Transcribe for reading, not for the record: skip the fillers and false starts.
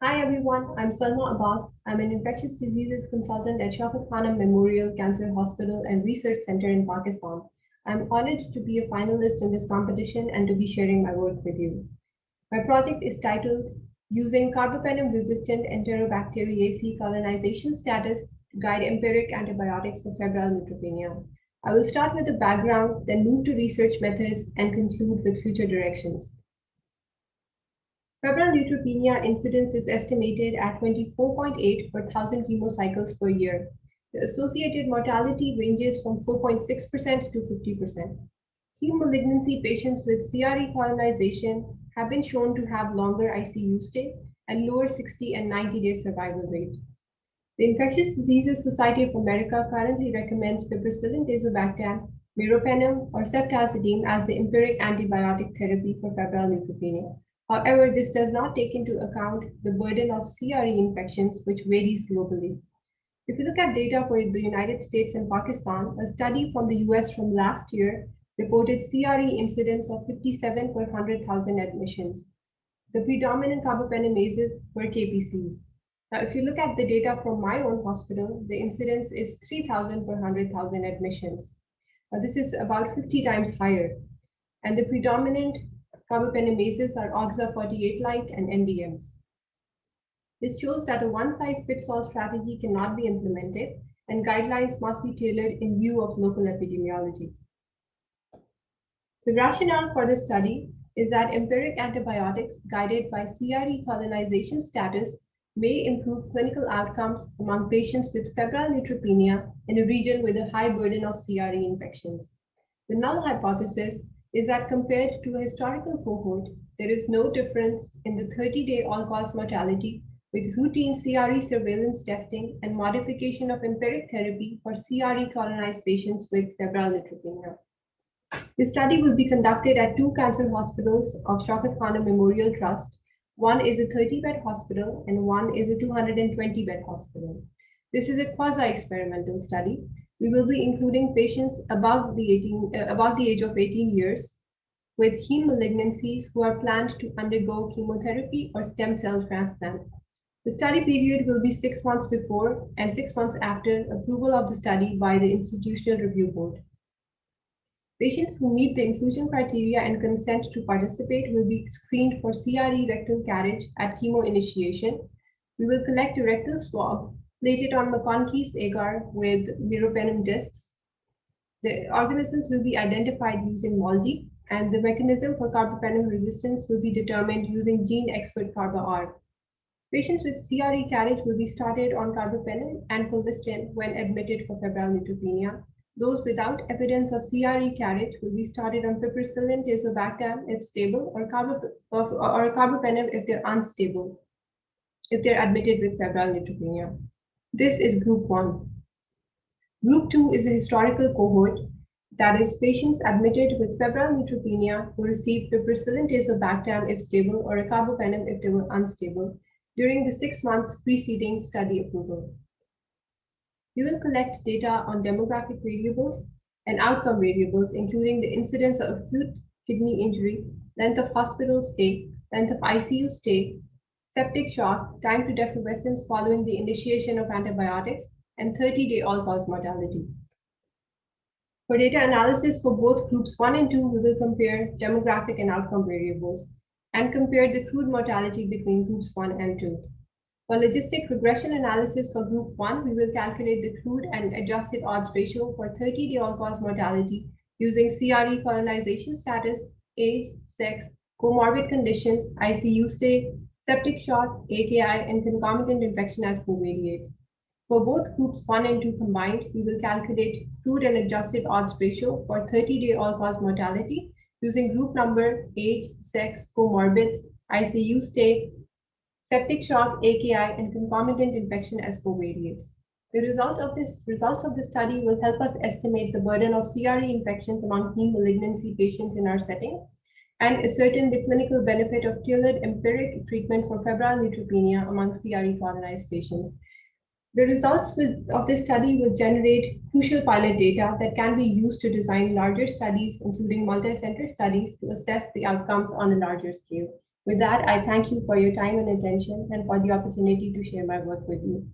Hi everyone, I'm Salma Abbas. I'm an infectious diseases consultant at Shaukat Khanum Memorial Cancer Hospital and Research Center in Pakistan. I'm honored to be a finalist in this competition and to be sharing my work with you. My project is titled Using Carbapenem-Resistant Enterobacteriaceae Colonization Status to Guide Empiric Antibiotics for Febrile Neutropenia. I will start with the background, then move to research methods, and conclude with future directions. Febrile neutropenia incidence is estimated at 24.8 per thousand chemocycles per year. The associated mortality ranges from 4.6% to 50%. Heme malignancy patients with CRE colonization have been shown to have longer ICU stay and lower 60 and 90-day survival rate. The Infectious Diseases Society of America currently recommends piperacillin tazobactam, meropenem, or ceftazidime as the empiric antibiotic therapy for febrile neutropenia. However, this does not take into account the burden of CRE infections, which varies globally. If you look at data for the United States and Pakistan, a study from the US from last year reported CRE incidence of 57 per 100,000 admissions. The predominant carbapenemases were KPCs. Now, if you look at the data from my own hospital, the incidence is 3,000 per 100,000 admissions. This is about 50 times higher. And the predominant carbapenemases are OXA 48 Lite and NDMs. This shows that a one-size-fits-all strategy cannot be implemented, and guidelines must be tailored in view of local epidemiology. The rationale for this study is that empiric antibiotics guided by CRE colonization status may improve clinical outcomes among patients with febrile neutropenia in a region with a high burden of CRE infections. The null hypothesis is that compared to a historical cohort, there is no difference in the 30-day all-cause mortality with routine CRE surveillance testing and modification of empiric therapy for CRE colonized patients with febrile neutropenia. The study will be conducted at two cancer hospitals of Shaukat Khanum Memorial Trust. One is a 30-bed hospital and one is a 220-bed hospital. This is a quasi-experimental study. We will be including patients above the age of 18 years with heme malignancies who are planned to undergo chemotherapy or stem cell transplant. The study period will be 6 months before and 6 months after approval of the study by the Institutional Review Board. Patients who meet the inclusion criteria and consent to participate will be screened for CRE rectal carriage at chemo initiation. We will collect a rectal swab, plate it on McConkey's agar with meropenem discs. The organisms will be identified using MALDI, and the mechanism for carbapenem resistance will be determined using gene expert CARBA-R. Patients with CRE carriage will be started on carbapenem and colistin when admitted for febrile neutropenia. Those without evidence of CRE carriage will be started on piperacillin tazobactam if stable or carbapenem if they're unstable, if they're admitted with febrile neutropenia. This is group 1. Group 2 is a historical cohort, that is, patients admitted with febrile neutropenia who received piperacillin tazobactam if stable or carbapenem if they were unstable during the 6 months preceding study approval. We will collect data on demographic variables and outcome variables, including the incidence of acute kidney injury, length of hospital stay, length of ICU stay, septic shock, time to defervescence following the initiation of antibiotics, and 30-day all-cause mortality. For data analysis for both groups 1 and 2, we will compare demographic and outcome variables and compare the crude mortality between groups 1 and 2. For logistic regression analysis for group 1, we will calculate the crude and adjusted odds ratio for 30-day all-cause mortality using CRE colonization status, age, sex, comorbid conditions, ICU stay, septic shock, AKI, and concomitant infection as covariates. For both groups 1 and 2 combined, we will calculate crude and adjusted odds ratio for 30-day all-cause mortality using group number, age, sex, comorbids, ICU stay, septic shock, AKI, and concomitant infection as covariates. The results of this study will help us estimate the burden of CRE infections among heme malignancy patients in our setting and ascertain the clinical benefit of tailored empiric treatment for febrile neutropenia among CRE colonized patients. The results of this study will generate crucial pilot data that can be used to design larger studies, including multi-center studies, to assess the outcomes on a larger scale. With that, I thank you for your time and attention and for the opportunity to share my work with you.